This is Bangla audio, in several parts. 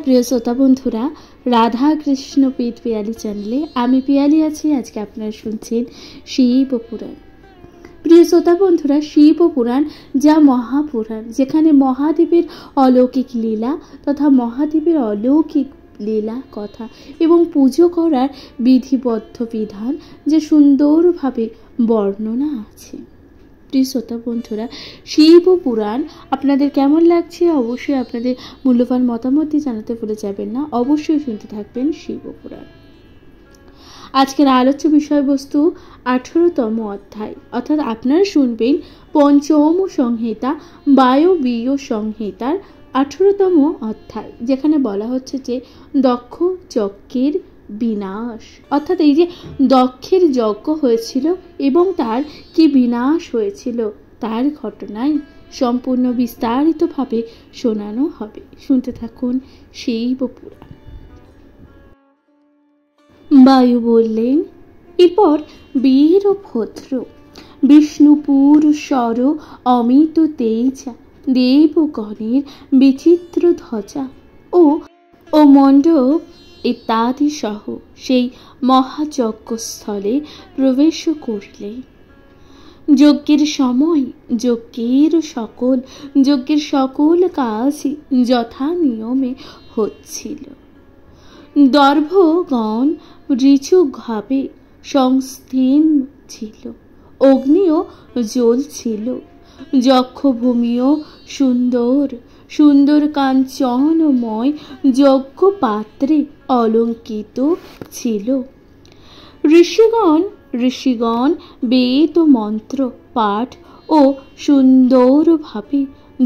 প্রিয় শ্রোতা বন্ধুরা, রাধা কৃষ্ণ পীঠ পিয়ালি চ্যানেলে আমি পিয়ালি আছি। আজকে আপনারা শুনছেন শিব পুরাণ। প্রিয় শ্রোতা বন্ধুরা, শিব পুরাণ যা মহাপুরাণ, যেখানে মহাদেবের অলৌকিক লীলা তথা মহাদেবের অলৌকিক লীলা কথা এবং পুজো করার বিধিবদ্ধ বিধান যে সুন্দরভাবে বর্ণনা আছে। প্রিয় শ্রোতা বন্ধুরা, শিব পুরাণ আপনাদের কেমন লাগছে অবশ্যই আপনাদের মূল্যবান মতামত জানাতে ভুলে যাবেন না। অবশ্যই শুনতে থাকবেন শিব পুরাণ। আজকের আলোচ্য বিষয়বস্তু 18তম অধ্যায়, অর্থাৎ আপনারা শুনবেন পঞ্চম সংহিতা বায়বীয় সংহিতার 18তম অধ্যায়, যেখানে বলা হচ্ছে যে দক্ষ যজ্ঞের বিনাশ, অর্থাৎ এই যে দক্ষের যজ্ঞ হয়েছিল এবং তার কি বিনাশ হয়েছিল তার ঘটনাই সম্পূর্ণ বিস্তারিতভাবে শোনানো হবে। শুনতে থাকুন শিব পুরাণ। বায়ু বললেন, এরপর বীরভদ্র বিষ্ণুপুর স্বর অমিত তেজা দেবগণের বিচিত্র ধ্বজা ও মণ্ডপ ইত্যাদি সহ সেই মহাযজ্ঞস্থলে প্রবেশ করলে। যজ্ঞের সময় যজ্ঞের সকল কাজই যথা নিয়মে হচ্ছিল। দর্ভগণ ঋচুভাবে সংস্থিন ছিল, অগ্নিও জ্বলছিল, যজ্ঞভূমিও সুন্দর কাঞ্চনময় যজ্ঞ পাত্রে অলঙ্কিত ছিল। ঋষিগণ বেদ মন্ত্র পাঠ ও সুন্দরভাবে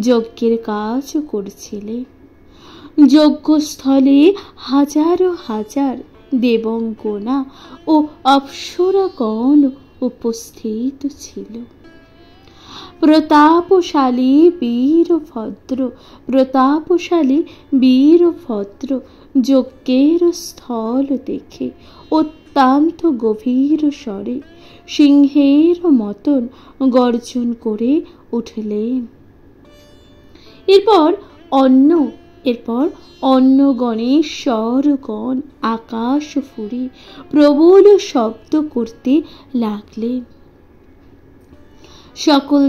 যজ্ঞের কাজ করছিলেন। যজ্ঞস্থলে হাজার দেবঙ্গনা ও অপ্সরাগণ উপস্থিত ছিল। প্রতাপশালী বীরভদ্র যজ্ঞের স্থল দেখে অত্যন্ত গভীর স্বরে সিংহের মতন গর্জন করে উঠলেন। এরপর অন্য গণেশ্বরগণ আকাশ ফুঁড়ে প্রবল শব্দ করতে লাগলেন। সকল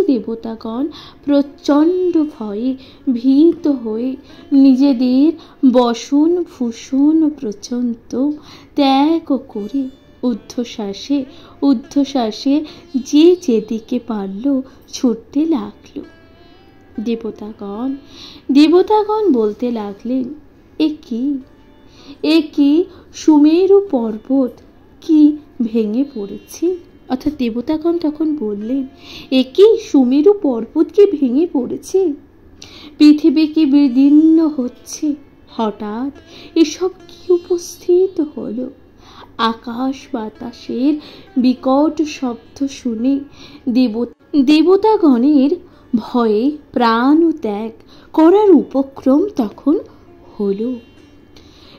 দেবতাগণ প্রচণ্ড ভয়ে ভীত হয়ে নিজেদের বসন ভূষণ পর্যন্ত ত্যাগ করে ঊর্ধ্বশ্বাসে যে যেদিকে পারল ছুটতে লাগলো। দেবতাগণ বলতে লাগলেন, এ কি সুমেরু পর্বত কি ভেঙে পড়েছে? অর্থাৎ দেবতাগণ তখন বললেন, এ কি সুমেরু পর্বত কি ভেঙে পড়েছে? পৃথিবী কি বিদীর্ণ হচ্ছে? হঠাৎ এসব কি উপস্থিত হলো? আকাশ বাতাসের বিকট শব্দ শুনে দেবতাগণের ভয়ে প্রাণ ত্যাগ করার উপক্রম তখন হলো।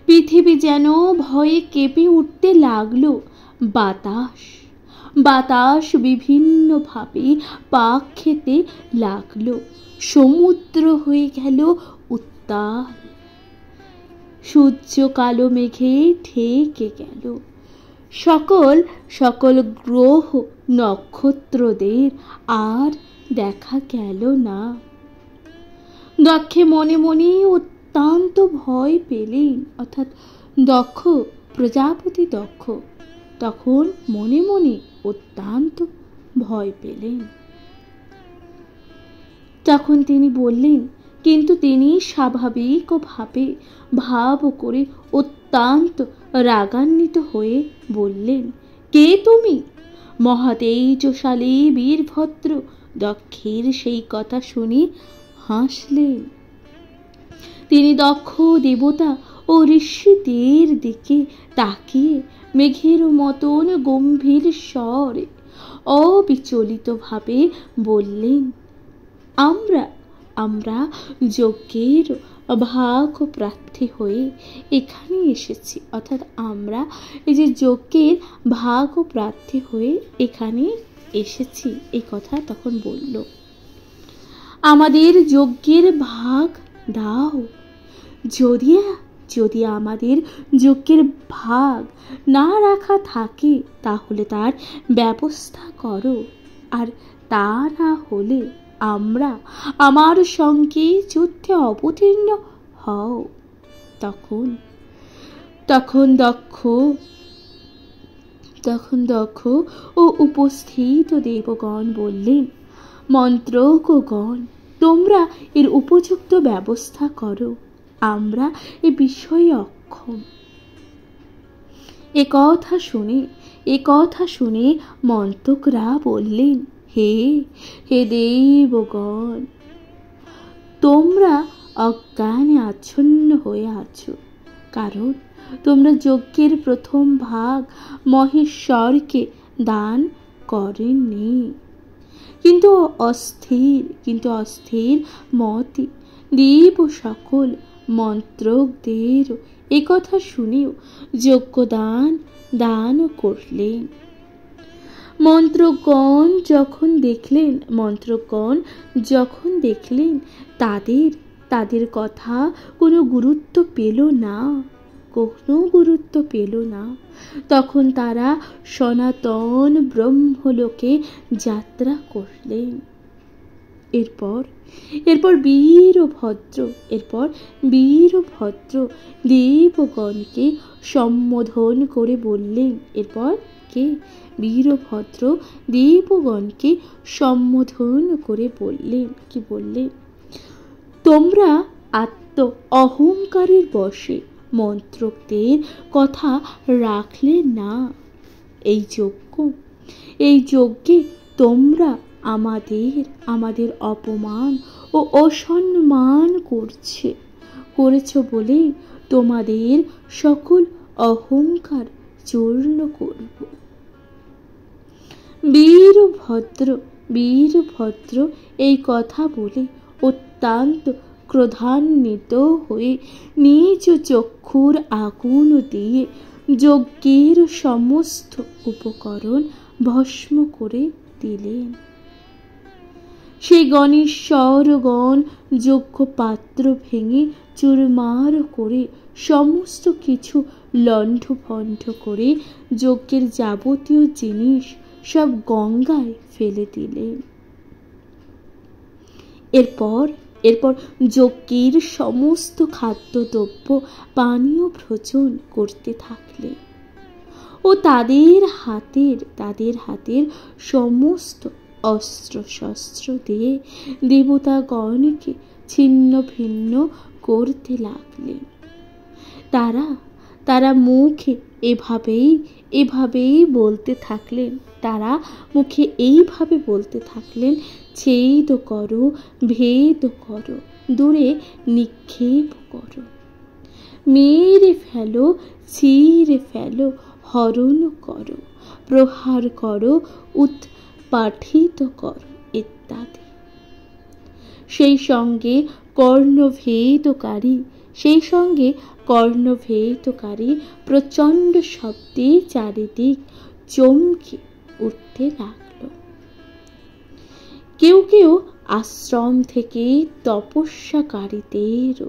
পৃথিবী যেন ভয়ে কেঁপে উঠতে লাগলো। বাতাস বিভিন্নভাবে পাক খেতে লাগলো। সমুদ্র হয়ে গেল উত্তাল। সূর্য কালো মেঘে ঢেকে গেল। সকল গ্রহ নক্ষত্রদের আর দেখা গেল না। দক্ষে মনে মনে অত্যন্ত ভয় পেলেন, অর্থাৎ প্রজাপতি দক্ষ তখন মনে মনে অত্যন্ত ভয় পেলেন। তখন তিনি বললেন, কিন্তু তিনি স্বাভাবিক ভাব করে অত্যন্ত রাগান্বিত হয়ে বললেন, কে তুমি? মহাতেজশালী বীরভদ্র দক্ষের সেই কথা শুনে হাসলেন। তিনি দক্ষ দেবতা ও ঋষিদের দিকে তাকিয়ে মেঘের মতন গম্ভীর স্বরে অবিচলিতভাবে বললেন, আমরা যজ্ঞের ভাগ প্রার্থী হয়ে এখানে এসেছি। অর্থাৎ আমরা এই যে যজ্ঞের ভাগ প্রার্থী হয়ে এখানে এসেছি, এই কথা তখন বলল। আমাদের যজ্ঞের ভাগ দাও। যদি আমাদের যজ্ঞের ভাগ না রাখা থাকে তাহলে তার ব্যবস্থা করো, আর তা না হলে আমরা আমার সঙ্গে যুদ্ধে অবতীর্ণ হও। তখন দক্ষ ও উপস্থিত দেবগণ বললেন, মন্ত্রকগণ, তোমরা এর উপযুক্ত ব্যবস্থা করো, আমরা এ বিষয়ে অক্ষম। এ কথা শুনে মন্ত্রকরা বললেন, হে দেবগণ, তোমরা অজ্ঞানে আচ্ছন্ন হয়ে আছো, কারণ তোমরা যজ্ঞের প্রথম ভাগ মহেশ্বরকে দান করেননি। কিন্তু অস্থির মতে দেব সকল মন্ত্রকদের একথা শুনেও যজ্ঞদান করলেন। মন্ত্রগণ যখন দেখলেন তাদের কথা কোনো গুরুত্ব পেল না, তখন তারা সনাতন ব্রহ্মলোকে যাত্রা করলেন। এরপর বীরভদ্র দেবগণকে সম্বোধন করে বললেন, কি বললেন? তোমরা আত্ম অহংকারের বশে মন্ত্রকদের কথা রাখলে না। এই যজ্ঞে তোমরা আমাদের অপমান ও অসম্মান করেছ বলেই তোমাদের সকল অহংকার চূর্ণ করব। বীরভদ্র এই কথা বলে অত্যন্ত ক্রোধান্বিত হয়ে নিজ চক্ষুর আগুন দিয়ে যজ্ঞের সমস্ত উপকরণ ভস্ম করে দিলেন। সেই গণেশ্বরগণ যজ্ঞ পাত্র ভেঙে চুরমার করে সমস্ত কিছু লণ্ঠভণ্ড করে যজ্ঞের যাবতীয় জিনিস সব গঙ্গায় ফেলে দিলেন। এরপর যজ্ঞের সমস্ত খাদ্যদ্রব্য পানীয় ভোজন করতে থাকলেন ও তাদের হাতের সমস্ত অস্ত্র শস্ত্র দিয়ে দেবতাগণকে ছিন্ন ভিন্ন করতে লাগলেন। তারা মুখে এইভাবেই বলতে থাকলেন, ছেদ করো, ভেদ করো, দূরে নিক্ষেপ করো, মেরে ফেলো, ছিঁড়ে ফেলো, হরণ করো, প্রহার করো, উৎপাটিত করো ইত্যাদি। সেই সঙ্গে কর্ণভেদকারী প্রচণ্ড শব্দে চারিদিক চমকে উঠতে লাগল। কেউ আশ্রম থেকে তপস্যাকারীদের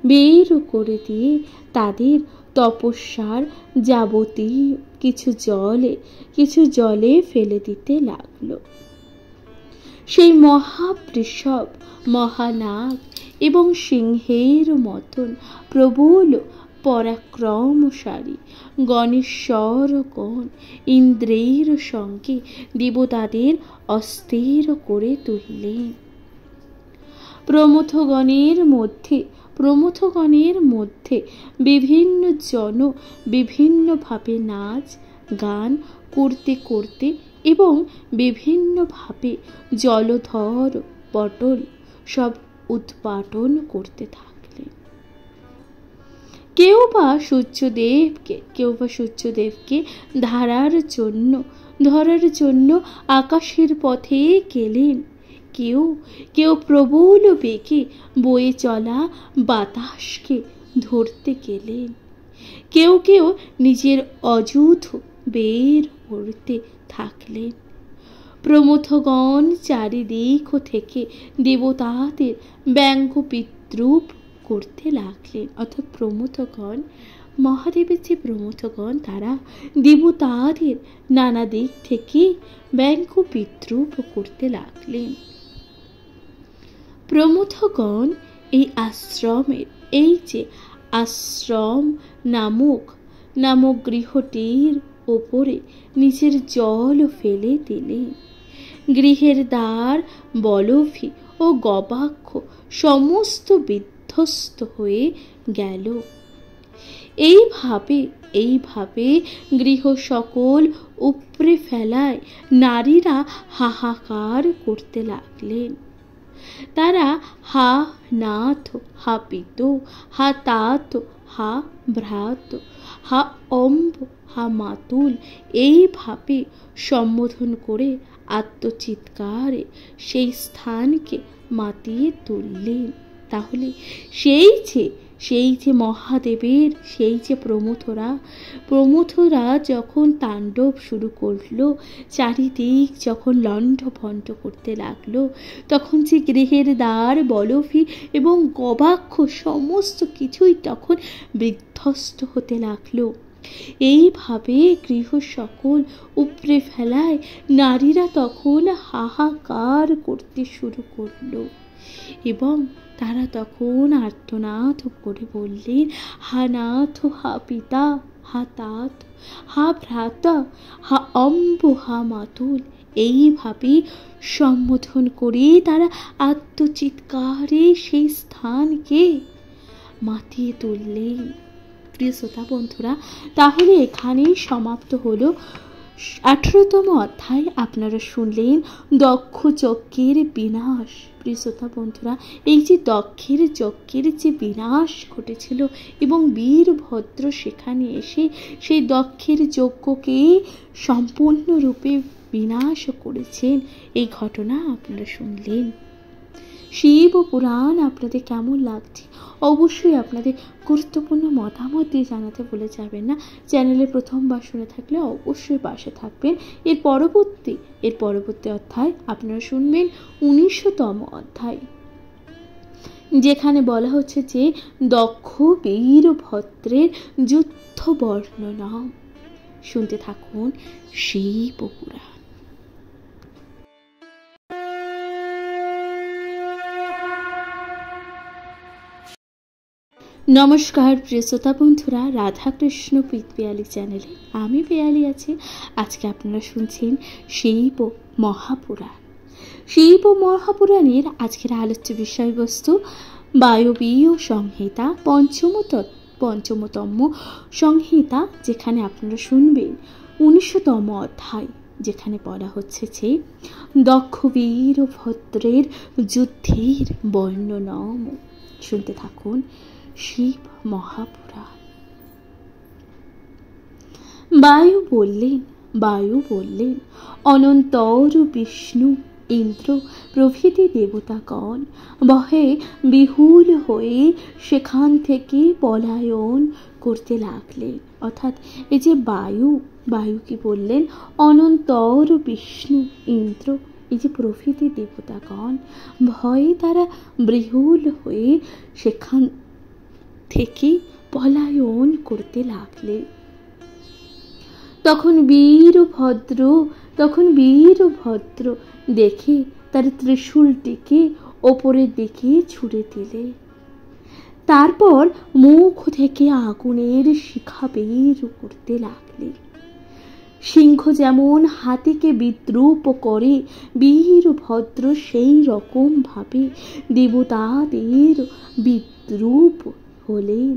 বের করে দিয়ে তাদের তপস্যার যাবতীয় কিছু জলে ফেলে দিতে লাগলো। সেই মহাবৃষভ, মহানাগ এবং সিংহের মতন প্রবল পরাক্রমশালী গণেশ্বরগণ ইন্দ্রের সঙ্গে দেবতাদের অস্থির করে তুললেন। প্রমথগণের মধ্যে বিভিন্ন জন বিভিন্নভাবে নাচ গান করতে এবং বিভিন্নভাবে জলধর পটল সব উৎপাটন করতে থাকলেন। কেউ বা সূর্যদেবকে ধরার জন্য আকাশের পথে গেলেন। কেউ প্রবল বেগে বয়ে চলা বাতাসকে ধরতে গেলেন। কেউ নিজের অযুধ বের করতে থাকলেন। প্রমথগণ চারিদিক থেকে দেবতাদের ব্যঙ্গ বিদ্রুপ করতে লাগলেন। অর্থাৎ প্রমথগণ, মহাদেবের যে প্রমথগণ, তারা দেবতাদের নানা দিক থেকে ব্যঙ্গ বিদ্রুপ করতে লাগলেন। প্রমথগণ এই আশ্রমের, এই যে আশ্রম নামক গৃহটির ওপরে নিজের জল ফেলে দিলেন। গৃহের দ্বার, বলভি ও গবাক্ষ সমস্ত বিধ্বস্ত হয়ে গেল। এইভাবে গৃহ সকল উপড়ে ফেলায় নারীরা হাহাকার করতে লাগলেন। তারা হা নাথ, হা পিত, হা তাত, হা ভ্রাত, হা অম্ব, হা মাতুল এইভাবে সম্বোধন করে আত্মচিৎকারে সেই স্থানকে মাতিয়ে তুললেন। তাহলে সেই যে মহাদেবের, সেই যে প্রমথরা যখন তাণ্ডব শুরু করলো, চারিদিক যখন লণ্ঠভণ্ড করতে লাগলো, তখন যে গৃহের দ্বার, বলভি এবং গবাক্ষ সমস্ত কিছুই তখন বিধ্বস্ত হতে লাগলো। এইভাবে গৃহ সকল উপড়ে ফেলায় নারীরা তখন হাহাকার করতে শুরু করলো এবং তারা তখন আর্তনাদ করে বললেন, হা নাথ, হা পিতা, হা তাত, হা ভ্রাতা, হা অম্ব, হা মাতুল এইভাবে সম্বোধন করে তারা আত্মচিৎকারে সেই স্থানকে মাতিয়ে তুললেন। প্রিয় শ্রোতা বন্ধুরা, তাহলে এখানেই সমাপ্ত হলো 18তম অধ্যায়। আপনারা শুনলেন দক্ষ যজ্ঞের বিনাশ। প্রিয় শ্রোতা বন্ধুরা, এই যে দক্ষের যজ্ঞের যে বিনাশ ঘটেছিল এবং বীরভদ্র সেখানে এসে সেই দক্ষের যজ্ঞকে সম্পূর্ণরূপে বিনাশ করেছেন, এই ঘটনা আপনারা শুনলেন। শিব পুরাণ আপনাদের কেমন লাগছে অবশ্যই আপনাদের গুরুত্বপূর্ণ মতামত দিয়ে জানাতে ভুলে যাবেন না। চ্যানেলে প্রথমবার শুনে থাকলে অবশ্যই পাশে থাকবেন। এর পরবর্তী অধ্যায় আপনারা শুনবেন 19তম অধ্যায়, যেখানে বলা হচ্ছে যে দক্ষ বীরভদ্রের যুদ্ধ বর্ণনা। শুনতে থাকুন শিব পুরাণ। নমস্কার প্রিয় শ্রোতা বন্ধুরা, রাধাকৃষ্ণ পিয়ালি চ্যানেলে আমি পিয়ালি আছি। আজকে আপনারা শুনছেন শিব মহাপুরাণ। শিব মহাপুরাণের আজকের আলোচ্য বিষয়বস্তু বায়বীয় সংহিতা, পঞ্চমতম সংহিতা, যেখানে আপনারা শুনবেন 19তম অধ্যায়, যেখানে বলা হচ্ছে যে দক্ষ বীরভদ্রের যুদ্ধের বর্ণনা। শুনতে থাকুন শিব মহাপুরাণ। বায়ু বললেন, অনন্তর বিষ্ণু, ইন্দ্র প্রভৃতি দেবতাগণ ভয়ে বিহুল হয়ে সেখান থেকে পলায়ন করতে লাগলেন। অর্থাৎ এই যে বায়ু কি বললেন, অনন্তর বিষ্ণু, ইন্দ্র এই যে প্রভৃতি দেবতাগণ ভয়ে তারা বিহুল হয়ে সেখান থেকে পলায়ন করতে লাগলে। তখন বীরভদ্র দেখে তার ত্রিশূলটিকে ওপরের দিকে ছুড়ে দিলে। তারপর মুখ থেকে আগুনের শিখা বের করতে লাগলে। সিংহ যেমন হাতিকে বিদ্রুপ করে, বীরভদ্র সেই রকম ভাবে দেবতাদের বিদ্রুপ হলেন।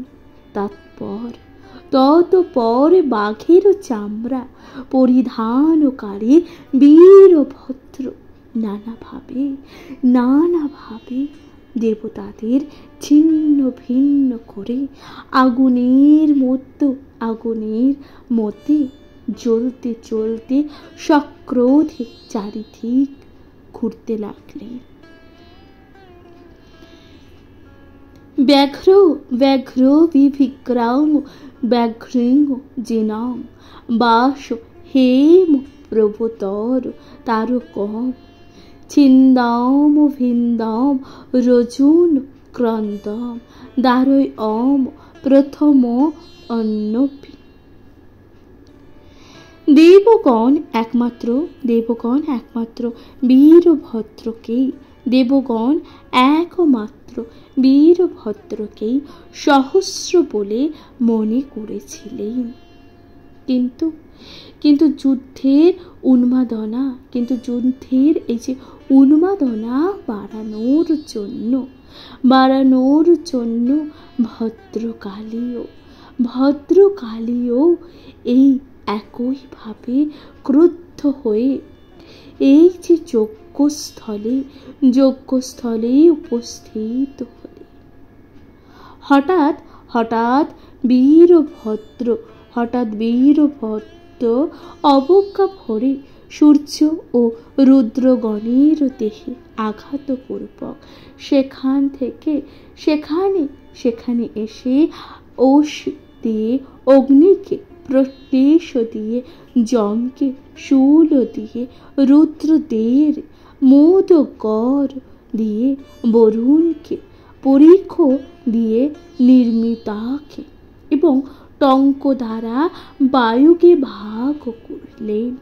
তৎপর বাঘের চামড়া পরিধানকারী বীরভদ্র নানাভাবে দেবতাদের ছিন্ন ভিন্ন করে আগুনের মধ্যে জ্বলতে সক্রোধে চারিদিক ঘুরতে লাগলেন। ব্যাঘ্র বিভিক্রাম ব্যাঘ্রিং জিনাম বাস হেম প্রভুতর তারকম, ছিন্দাম ভিন্দাম রজুন ক্রন্দম, দ্বারই অম প্রথম অন্নপি। দেবগণ একমাত্র বীরভদ্রকেই, দেবগণ একমাত্র বীরভদ্রকেই সহস্র বলে মনে করেছিলেন। কিন্তু যুদ্ধের এই যে উন্মাদনা বাড়ানোর জন্য ভদ্রকালীও এই একইভাবে ক্রুদ্ধ হয়ে এই যে যজ্ঞস্থলে উপস্থিত হলে হঠাৎ বীরভদ্র অবজ্ঞা ভরে সূর্য ও রুদ্রগণের দেহে আঘাতপূর্বক সেখানে এসে ওষ দিয়ে, অগ্নিকে প্রত্যেশ দিয়ে, যমকে শূল দিয়ে, রুদ্রদের মোদগর দিয়ে, বরুণকে পরীক্ষ দিয়ে, নির্মিতাকে এবং টঙ্ক দ্বারা বায়ুকে ভাগ করলেন।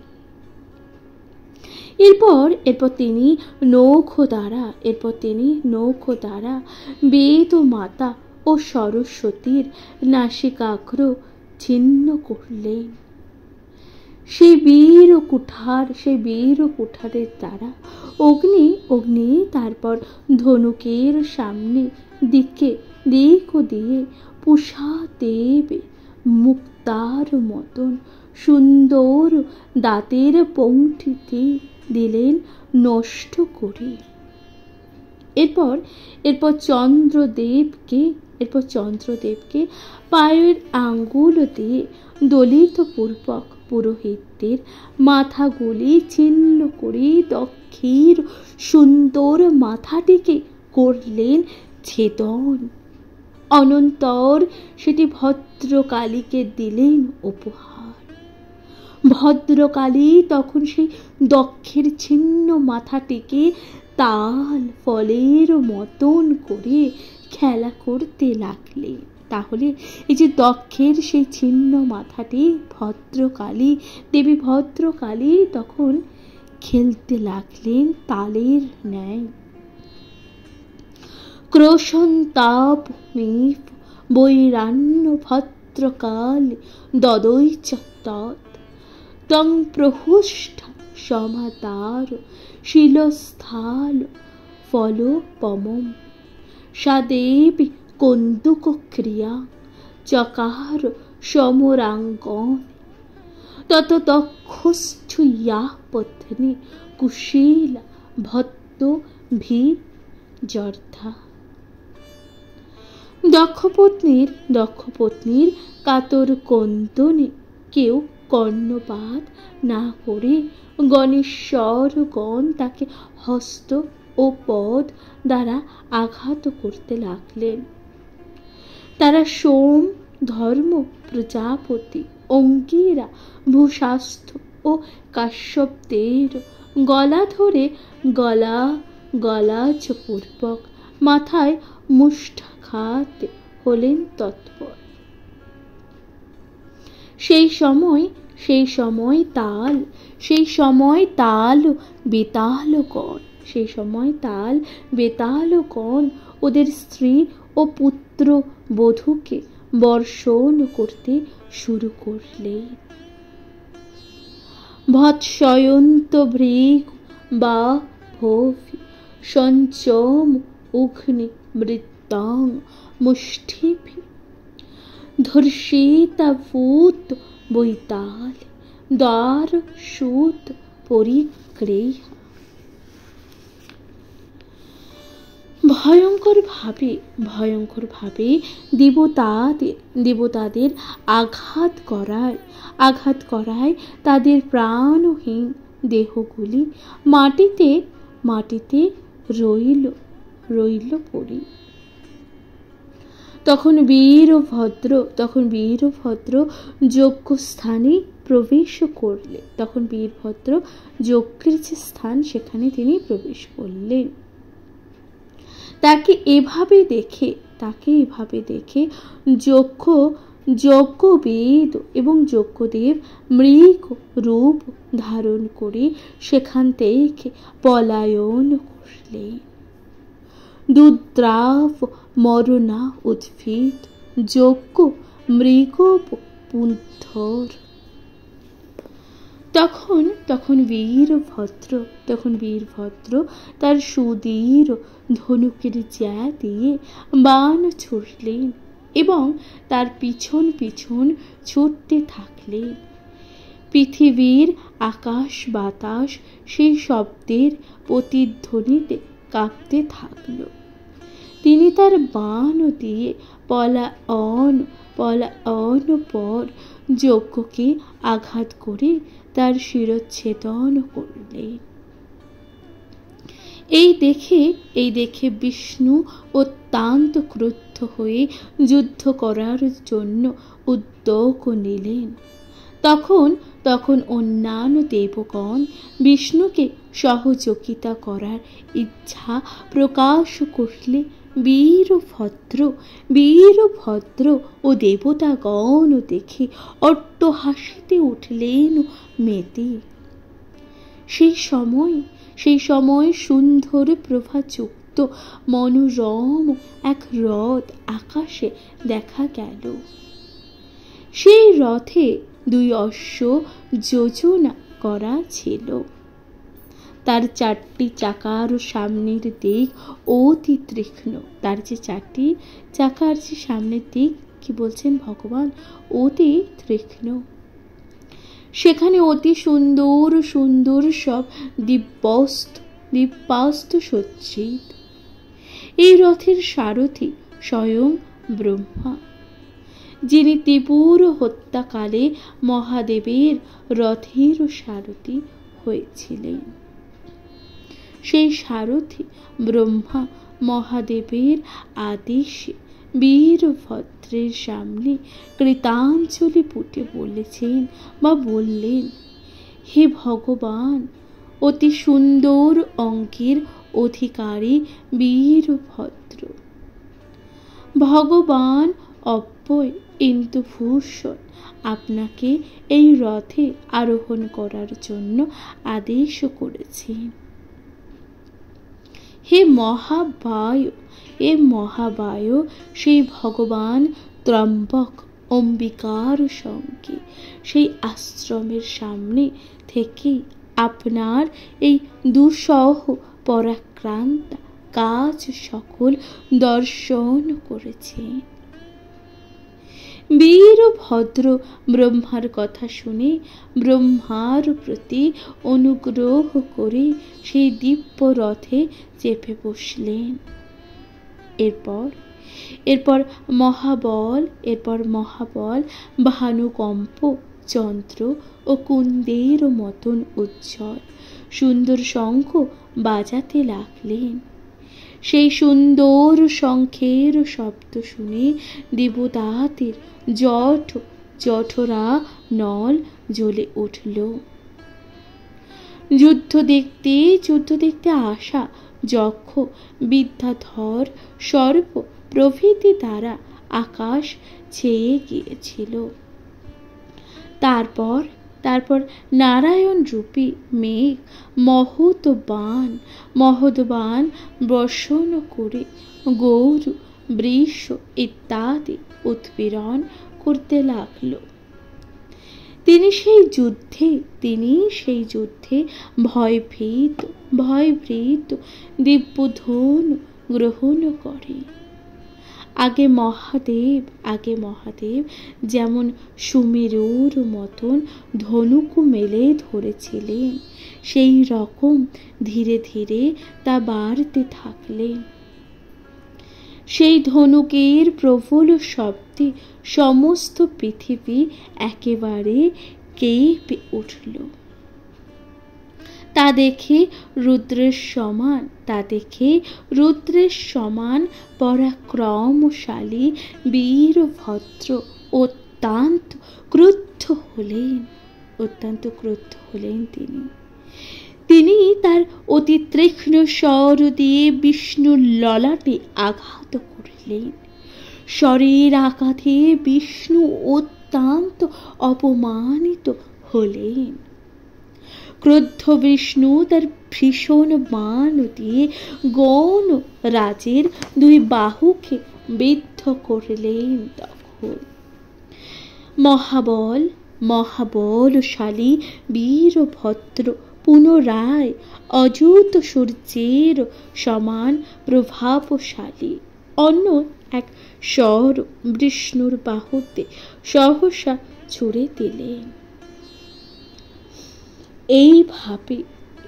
এরপর তিনি নখ দ্বারা বেদ মাতা ও সরস্বতীর নাসিকাগ্র ছিন্ন করলেন। সেই বীর কুঠারের দ্বারা অগ্নি তারপর ধনুকের সামনে দিকে দিয়ে পুষা দেবে মুক্তার মতন সুন্দর দাঁতের পংক্তিতে দিলেন নষ্ট করে। এরপর চন্দ্রদেবকে পায়ের আঙ্গুল দিয়ে দলিত পূর্বক পুরোহিতদের মাথাগুলি ছিন্ন করে দক্ষের সুন্দর মাথাটিকে করলেন ছেদন। অনন্তর সেটি ভদ্রকালীকে দিলেন উপহার। ভদ্রকালী তখন সেই দক্ষের ছিন্ন মাথাটিকে তাল ফলের মতন করে খেলা করতে লাগলেন। তাহলে এই যে দক্ষের সেই ছিন্ন মাথাটি দেবী ভদ্রকালী তখন খেলতে লাগলেন তালের ন্যায়। ক্রোশন্তাপ বৈরান্য ভদ্রকাল দদৈচ তং প্রহুষ্ঠ সমাতার শিলস্থল ফলোপমম, সা দেবী কন্দুক ক্রিয়া চকার সমরাঙ্গন, তত দক্ষশ্চুয়া পত্নী কুশীলা ভত্ত ভিজর্ধা। দক্ষপত্নীর কাতর কন্দনে কেউ কর্ণপাত না করে গণেশ্বরগণ তাকে হস্ত ও পদ দ্বারা আঘাত করতে লাগলেন। তারা সোম, ধর্ম, প্রজাপতি, অঙ্গিরা, ভূশাস্থ ও কাশ্যপদের গলা ধরে গলাজপূর্বক মাথায় মুষ্ঠাঘাত হলেন তৎপর। সেই সময় তাল বেতালগণ ওদের স্ত্রী ও পুত্র বধূকে বর্ষণ করতে শুরু করলেন। ভৎসয়ন্ত ভৃগ বা ভোভি সঞ্চম উঘ্নি বৃত্তাং মুষ্টিভি ধর্ষিতাভূত বৈতাল দ্বার সুত পরিক্রেহা। ভয়ঙ্কর ভাবে দেবতাদের আঘাত করায় তাদের প্রাণহীন দেহগুলি মাটিতে রইল পড়ে। তখন বীরভদ্র যজ্ঞস্থানে প্রবেশ করলে, তখন বীরভদ্র যজ্ঞের যে স্থান সেখানে তিনি প্রবেশ করলেন। তাকে এভাবে দেখে যজ্ঞবেদ এবং যজ্ঞদেব মৃগ রূপ ধারণ করে সেখান থেকে পলায়ন করলেন। দুদ্রাব মরণা উদ্ভিদ যজ্ঞ মৃগ পুন্ধর। তখন বীরভদ্র তার সুদীর ধনুকের জ্যা দিয়ে বাণ ছুড়লেন এবং তার পিছন পিছন ছুটতে থাকলেন। পৃথিবীর আকাশ বাতাস সেই শব্দের প্রতিধ্বনিতে কাঁপতে থাকল। তিনি তার বাণ দিয়ে পলায়ন পর যজ্ঞকে আঘাত করে তার শিরচ্ছেদন করলেন। এই দেখে বিষ্ণু অত্যন্ত ক্রুদ্ধ হয়ে যুদ্ধ করার জন্য উদ্যোগ নিলেন। তখন অন্যান্য দেবগণ বিষ্ণুকে সহযোগিতা করার ইচ্ছা প্রকাশ করলে বীরভদ্র ও দেবতাগণ দেখে অট্টহাসিতে উঠলেন মেতে। সেই সময় সুন্দর প্রভাযুক্ত মনোরম এক রথ আকাশে দেখা গেল। সেই রথে 2 অশ্ব যোজনা করা ছিল। তার 4টি চাকার সামনের দিক অতি তীক্ষ্ণ। তার যে 4টি চাকার যে সামনের দিক, কি বলছেন ভগবান, অতি তীক্ষ্ণ। সেখানে অতি সুন্দর সুন্দর সব দিব্যাস্ত্র সজ্জিত। এই রথের সারথি স্বয়ং ব্রহ্মা, যিনি ত্রিপুর হত্যাকালে মহাদেবের রথের সারথি হয়েছিলেন। সেই সারথি ব্রহ্মা মহাদেবের আদেশে বীরভদ্রের সামনে কৃতাঞ্জলি পুঁতে বললেন, হে ভগবান, অতি সুন্দর অঙ্কের অধিকারী বীরভদ্র, ভগবান অব্যয় ইন্দুভূষণ আপনাকে এই রথে আরোহণ করার জন্য আদেশ করেছেন। হে মহাবায়ু, সেই ভগবান ত্রম্বক অম্বিকার সঙ্গে সেই আশ্রমের সামনে থেকে আপনার এই দুঃসহ পরাক্রান্ত কাজ সকল দর্শন করেছেন। বীরভদ্র ব্রহ্মার কথা শুনে ব্রহ্মার প্রতি অনুগ্রহ করে সেই দিব্য রথে চেপে বসলেন। এরপর মহাবল ভানুকম্প যন্ত্র ও কুন্দের মতন উজ্জ্বল সুন্দর শঙ্খ বাজাতে লাগলেন। সেই সুন্দর শঙ্খের শব্দ শুনে দেবতাদের জঠরা নল জ্বলে উঠল। যুদ্ধ দেখতে আসা যক্ষ, বিদ্যাধর, সর্প প্রভৃতি দ্বারা আকাশ ছেয়ে গিয়েছিল। তারপর নারায়ণ রূপী মেঘ মহোদ্বান বর্ষণ করে গৌর, বৃষ ইত্যাদি উৎপীড়ন করতে লাগল। তিনি সেই যুদ্ধে ভয়ভীত দিব্যধনু গ্রহণ করে। আগে মহাদেব যেমন সুমেরুর মতন ধনুক মেলে ধরেছিলেন, সেই রকম ধীরে ধীরে তা বাড়তে থাকলেন। সেই ধনুকের প্রবল শব্দে সমস্ত পৃথিবী একেবারে কেঁপে উঠল। তা দেখে রুদ্রের সমান পরাক্রমশালী বীরভদ্র অত্যন্ত ক্রুদ্ধ হলেন। অত্যন্ত ক্রুদ্ধ হলেন তিনি তার অতি তীক্ষ্ণ স্বর দিয়ে বিষ্ণুর ললাটে আঘাত করলেন। স্বরের আঘাতে বিষ্ণু অত্যন্ত অপমানিত হলেন। ক্রুদ্ধ বিষ্ণু তার ভীষণ বাণ দিয়ে গণ রাজের দুই বাহুকে বিদ্ধ করলেন। তখন মহাবলশালী বীরভদ্র পুনরায় অযুত সূর্যের সমান প্রভাবশালী অন্য এক স্বর বিষ্ণুর বাহুতে সহসা ছুড়ে দিলেন।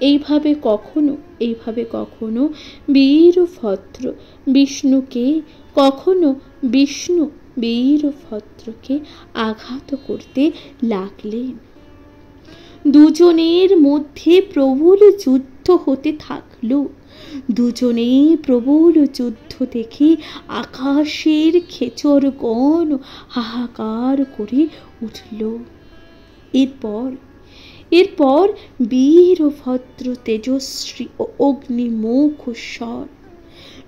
এইভাবে কখনো বীরভদ্র বিষ্ণুকে, কখনো বিষ্ণু বীরভদ্রকে আঘাত করতে লাগলেন। দুজনের মধ্যে প্রবল যুদ্ধ হতে থাকল। দুজনেই প্রবল যুদ্ধ দেখে আকাশের খেচরগণ হাহাকার করে উঠল। এরপর বীরভদ্র তেজস্বী ও অগ্নিমুখ স্বর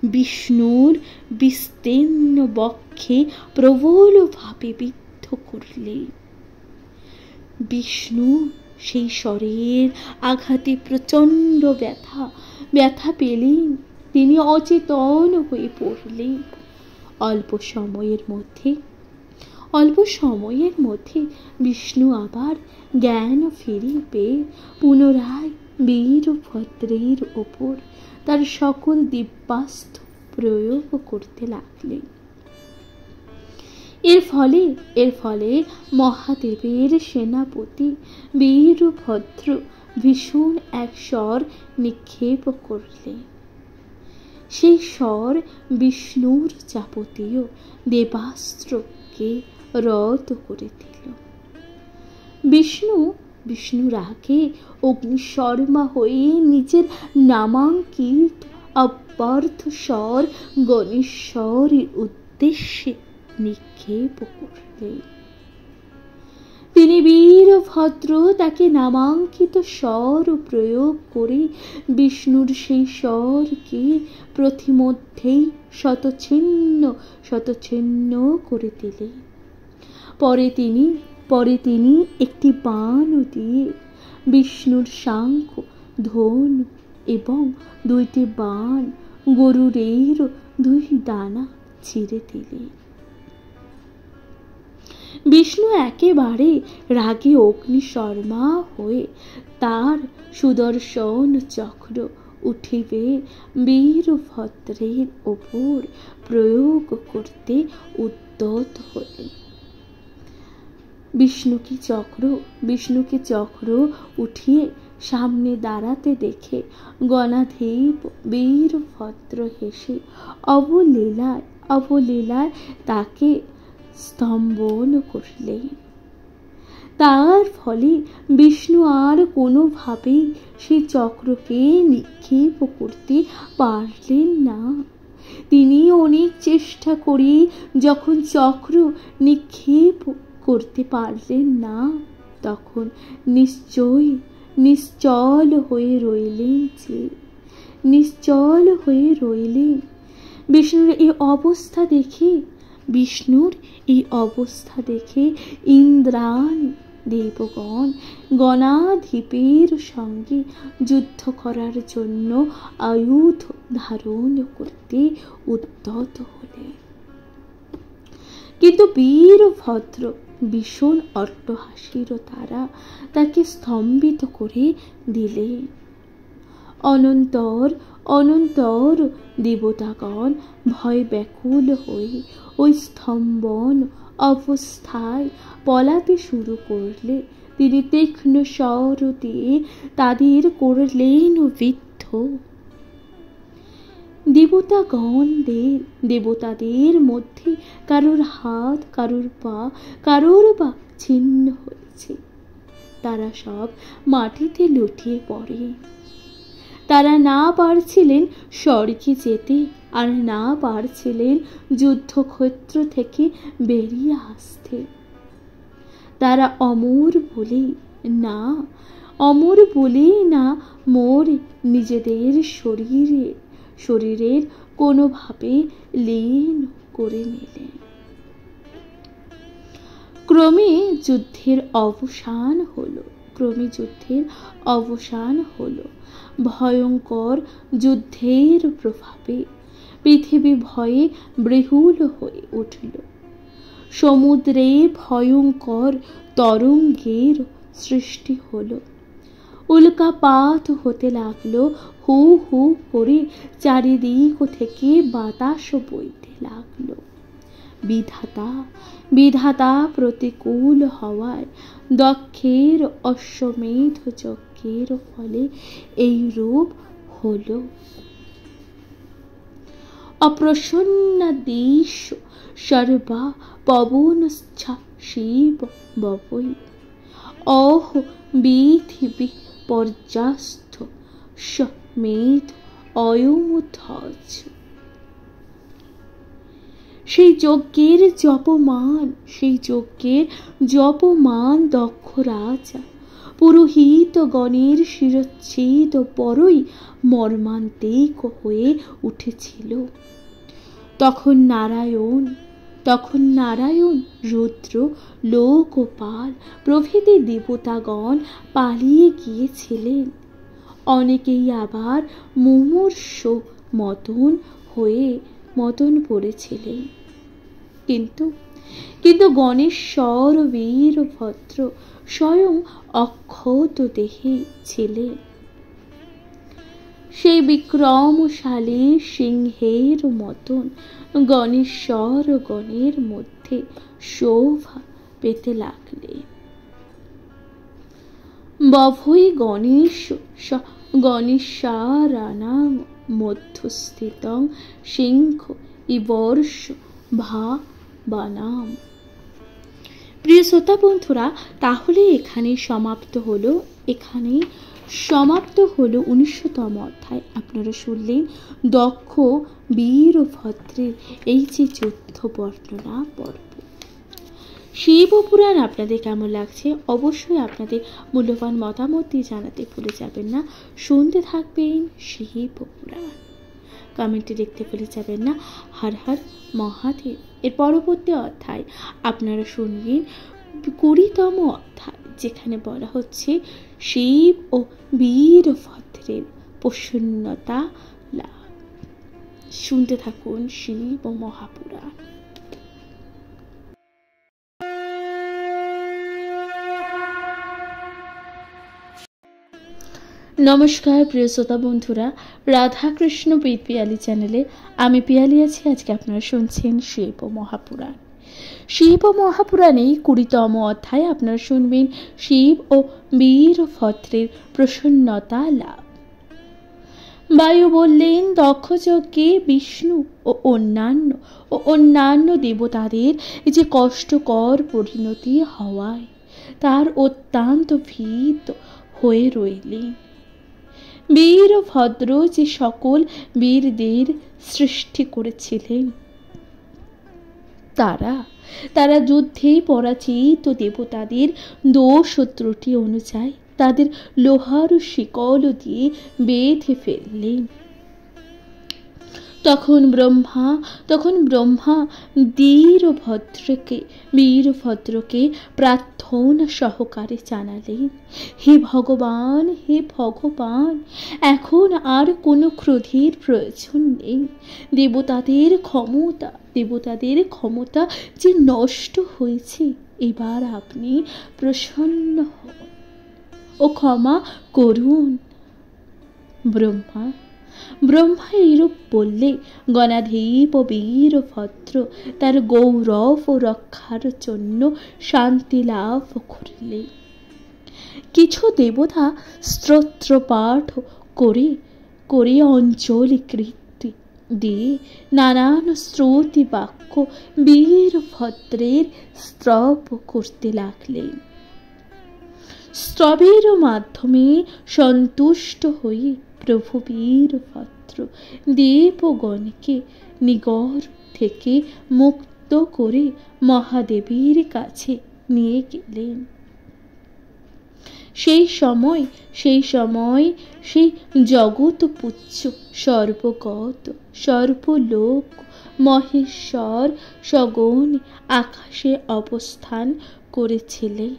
বিষ্ণুর বিস্তীর্ণ বক্ষে প্রবলভাবে বিদ্ধ করলেন। বিষ্ণু সেই স্বরের আঘাতে প্রচণ্ড ব্যথা পেলেন। তিনি অচেতন হয়ে পড়লেন। অল্প সময়ের মধ্যে বিষ্ণু আবার জ্ঞান ফিরে পেয়ে পুনরায় বীরভদ্রের ওপর তার সকল দিব্যাস্ত্র প্রয়োগ করতে লাগলেন। এর ফলে মহাদেবের সেনাপতি বীরভদ্র ভীষণ এক স্বর নিক্ষেপ করলেন। সেই স্বর বিষ্ণুর যাবতীয় দেবাস্ত্রকে রদ করে দিল। বিষ্ণু রাগে অগ্নিশর্মা হয়ে নিজের নামাঙ্কিত অব্যর্থ স্বর গণেশ্বরের উদ্দেশ্যে নিক্ষেপ করলেন। তিনি বীরভদ্র তাকে নামাঙ্কিত স্বর প্রয়োগ করে বিষ্ণুর সেই স্বরকে প্রতিমধ্যেই শতচ্ছিন্ন করে দিলেন। পরে তিনি একটি বাণ দিয়ে বিষ্ণুর শাঙ্খ, ধনু এবং দুইটি বাণ গরুড়ের দুই ডানা ছিঁড়ে দিলেন। বিষ্ণু একেবারে রাগে অগ্নিশর্মা হয়ে তার সুদর্শন চক্র উঠিবে বীরভদ্রের ওপর প্রয়োগ করতে উদ্যত হলেন। বিষ্ণুকে চক্র উঠিয়ে সামনে দাঁড়াতে দেখে গণাধীপ বীরভদ্র হেসে অবলীলায় তাকে স্তম্ভন করলেন। তার ফলে বিষ্ণু আর কোনোভাবেই সেই চক্রকে নিক্ষেপ করতে পারলেন না। তিনি অনেক চেষ্টা করে যখন চক্র নিক্ষেপ করতে পারলেন না, তখন নিশ্চল হয়ে রইলেন। বিষ্ণুর এই অবস্থা দেখে ইন্দ্রাণী দেবগণ গণাধিপের সঙ্গে যুদ্ধ করার জন্য আয়ুধ ধারণ করতে উদ্যত হলেন। কিন্তু বীরভদ্র ভীষণ অট্টহাসির দ্বারা তাকে স্তম্ভিত করে দিলেন। অনন্তর দেবতাগণ ভয় ব্যাকুল হয়ে ওই স্তম্ভন অবস্থায় পলাতে শুরু করলে তিনি তীক্ষ্ণ স্বর দিয়ে তাদের করলেন বিদ্ধ। দেবতাদের মধ্যে কারোর হাত, কারোর পা, কারোর বা ছিন্ন হয়েছে। তারা সব মাটিতে লুটিয়ে পড়ে। তারা না পারছিলেন স্বর্গে যেতে, আর না পারছিলেন যুদ্ধক্ষেত্র থেকে বেরিয়ে আসতে। তারা অমর বলে না, অমর বলেই না মোর নিজেদের শরীরের কোনোভাবে লীন করে নিলেন। ক্রমে যুদ্ধের অবসান হলো। ভয়ঙ্কর যুদ্ধের প্রভাবে পৃথিবী ভয়ে বিহ্বল হয়ে উঠল। সমুদ্রে ভয়ঙ্কর তরঙ্গের সৃষ্টি হলো। উল্কাপাত হতে লাগলো। হু হু করে চারিদিক থেকে বাতাস বইতে লাগলো। বিধাতা প্রতিকূল হওয়ায় দক্ষের অশ্বমেধ যজ্ঞের ফলে এই রূপ হলো। অপ্রসন্নাদিশ সর্বা পবনশ্চা শিব ববৈ অহ পৃথিবী পর্যাস্থ সমেধ অয়ুমধ্বজ। সেই যজ্ঞের জপমান দক্ষ রাজা পুরোহিত গণের শিরচ্ছেদ বড়ই মর্মান্তিক হয়ে উঠেছিল। তখন নারায়ণ, রুদ্র, লোকপাল প্রভৃতি দেবতাগণ পালিয়ে গিয়েছিলেন। অনেকেই আবার মুমূর্ষ মতন পড়েছিলেন। কিন্তু গণেশ্বর বীরভদ্র স্বয়ং অক্ষত দেহে ছিলেন। সেই বিক্রমশালী সিংহের মতন গণেশ্বর গণের মধ্যে শোভা পেতে লাগলেন। বভৈ গণেশারাণাং মধ্যস্থিতং সিংহ ইবর্ষ ভাবানাম। প্রিয় শ্রোতা বন্ধুরা, তাহলে এখানে সমাপ্ত হলো 19তম অধ্যায়। আপনারা শুনলেন দক্ষ বীরভদ্রের এই যে যুদ্ধ বর্ণনা পর্ব। শিব পুরাণ আপনাদের কেমন লাগছে অবশ্যই আপনাদের মূল্যবান মতামত দিয়ে জানাতে ভুলে যাবেন না। শুনতে থাকবেন শিব পুরাণ, কমেন্টে লিখতে ভুলে যাবেন না হর হর মহাদেব। এর পরবর্তী অধ্যায় আপনারা শুনবেন 20তম অধ্যায়, যেখানে বলা হচ্ছে শিব ও বীরভদ্রের প্রসন্নতা লাভ। শুনতে থাকুন শিব ও মহাপুরাণ। নমস্কার প্রিয় শ্রোতা বন্ধুরা, রাধাকৃষ্ণ পিয়ালি চ্যানেলে আমি পিয়ালি আছি। আজকে আপনারা শুনছেন শিব ও মহাপুরাণ। শিব ও মহাপুরাণে 20তম অধ্যায় আপনারা শুনবেন শিব ও বীরভদ্রের প্রসন্নতা লাভ। বায়ু বললেন, দক্ষযজ্ঞে বিষ্ণু ও অন্যান্য দেবতাদের যে কষ্টকর পরিণতি হওয়ায় তার অত্যন্ত ভীত হয়ে রইলেন। বীরভদ্র যে সকল বীরদের সৃষ্টি করেছিলেন, তারা যুদ্ধে পরাজিত দেবতাদের দোষ ও ত্রুটি অনুযায়ী তাদের লোহার শিকল দিয়ে বেঁধে ফেললেন। তখন ব্রহ্মা বীরভদ্রকে প্রার্থনা সহকারে জানালেন, হে ভগবান, এখন আর কোনো ক্রোধের প্রয়োজন নেই। দেবতাদের ক্ষমতা যে নষ্ট হয়েছে, এবার আপনি প্রসন্ন হন ও ক্ষমা করুন। ব্রহ্মা এইরূপ বললে গণাধিপ বীরভদ্র তার গৌরব ও রক্ষার জন্য শান্তি লাভ করলে। কিছু দেবতা স্তোত্র পাঠ করে অঞ্জলি কীর্তি দিয়ে নানান শ্রুতি বাক্য বীরভদ্রের স্তব করতে লাগলেন। স্তবের মাধ্যমে সন্তুষ্ট হয়ে প্রভু বীরভদ্র দেবগণকে নিগড় থেকে মুক্ত করে মহাদেবের কাছে নিয়ে গেলেন। সেই সময় সেই জগৎ পুচ্ছ সর্বগত সর্বলোক মহেশ্বর সগুণ আকাশে অবস্থান করেছিলেন।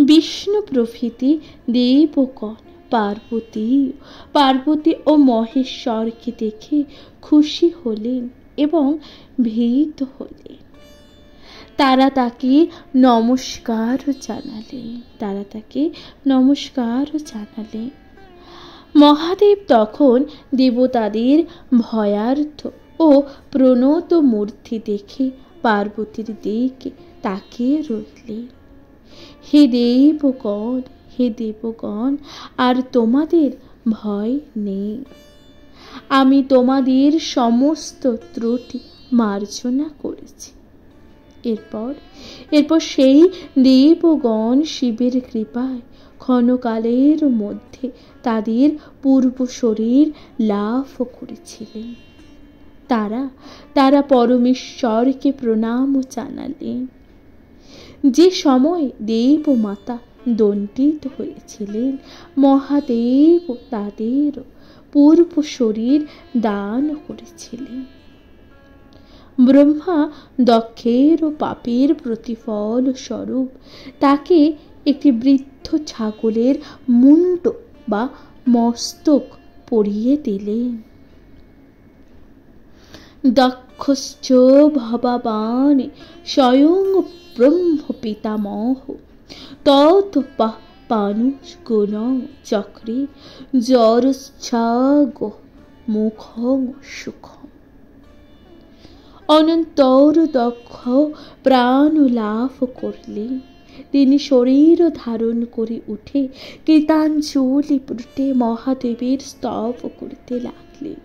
বিষ্ণু প্রভৃতি দেবগণ পার্বতী ও মহেশ্বরকে দেখে খুশি হলেন এবং ভীত হলেন। তারা তাকে নমস্কার জানালেন। মহাদেব তখন দেবতাদের ভয়ার্থ ও প্রণত মূর্তি দেখে পার্বতীর দিকে তাকিয়ে রইলেন। হে দেবগণ, আর তোমাদের ভয় নেই। আমি তোমাদের সমস্ত ত্রুটি মার্জনা করেছি। এরপর সেই দেবগণ শিবের কৃপায় ক্ষণকালের মধ্যে তাদের পূর্ব শরীর লাভ করেছিলেন। তারা পরমেশ্বরকে প্রণাম জানালেন। যে সময় দেবমাতা দণ্ডিত হয়েছিলেন, মহাদেব তাদের পূর্ব শরীর দান করেছিলেন। ব্রহ্মা দক্ষের ও পাপের প্রতিফল স্বরূপ তাকে একটি বৃদ্ধ ছাগলের মুন্ড বা মস্তক পরিয়ে দিলেন। দক্ষশ্চ ভবাবান স্বয়ং ব্রহ্ম পিতামহ তৎ পানুগুণ চক্রে জরচ্ছাগ মুখং সুখম। অনন্তর দক্ষ প্রাণ লাভ করলেন। তিনি শরীর ধারণ করে উঠে কৃতাঞ্জলি পুটে মহাদেবের স্তব করতে লাগলেন।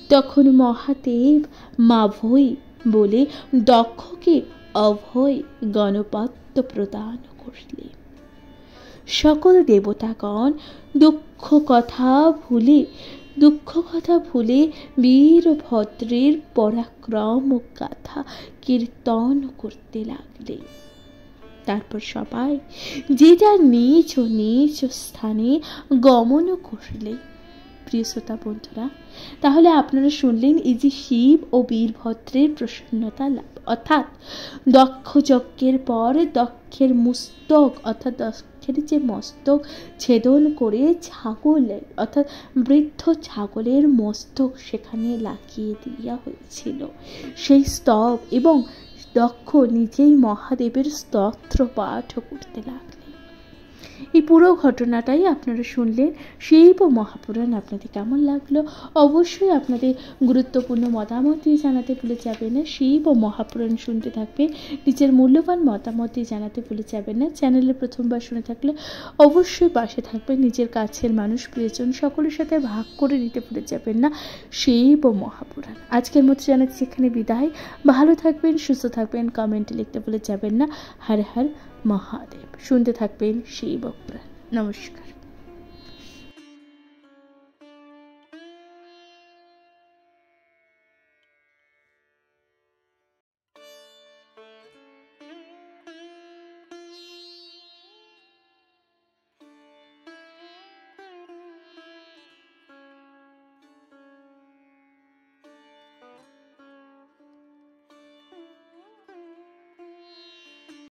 তখন মহাদেব মাভৈ বলে দক্ষকে অভয় গণপত্য প্রদান করলেন। সকল দেবতাগণ দুঃখ কথা ভুলে বীরভদ্রের পরাক্রম গাথা কীর্তন করতে লাগলেন। তারপর সবাই যে যার নিজ স্থানে গমন করলেন। প্রিয় শ্রোতা বন্ধুরা, তাহলে আপনারা শুনলেন এই যে শিব ও বীরভদ্রের প্রসন্নতা লাভ, অর্থাৎ দক্ষ যজ্ঞের পর দক্ষের মস্তক অর্থাৎ দক্ষের যে মস্তক ছেদন করে ছাগলের অর্থাৎ বৃদ্ধ ছাগলের মস্তক সেখানে লাগিয়ে দেওয়া হয়েছিল সেই স্তব, এবং দক্ষ নিজেই মহাদেবের স্তোত্র পাঠ করতে লাগলেন। এই পুরো ঘটনাটাই আপনারা শুনলেন। শিব মহাপুরাণ আপনাদের কেমন লাগলো অবশ্যই আপনাদের গুরুত্বপূর্ণ মতামত দিয়ে জানাতে ভুলে যাবেন না। শিব ও মহাপুরাণ শুনতে থাকবে, নিজের মূল্যবান মতামত দিয়ে জানাতে ভুলে যাবেন না। চ্যানেলে প্রথমবার শুনে থাকলে অবশ্যই পাশে থাকবে, নিজের কাছের মানুষ প্রিয়জন সকলের সাথে ভাগ করে নিতে ভুলে যাবেন না শিব ও মহাপুরাণ। আজকের মতো জানাচ্ছি এখানে বিদায়। ভালো থাকবেন, সুস্থ থাকবেন, কমেন্টে লিখতে ভুলে যাবেন না। হর হর মহাদেব। শুনতে থাকবেন শিব পুরাণ। নমস্কার।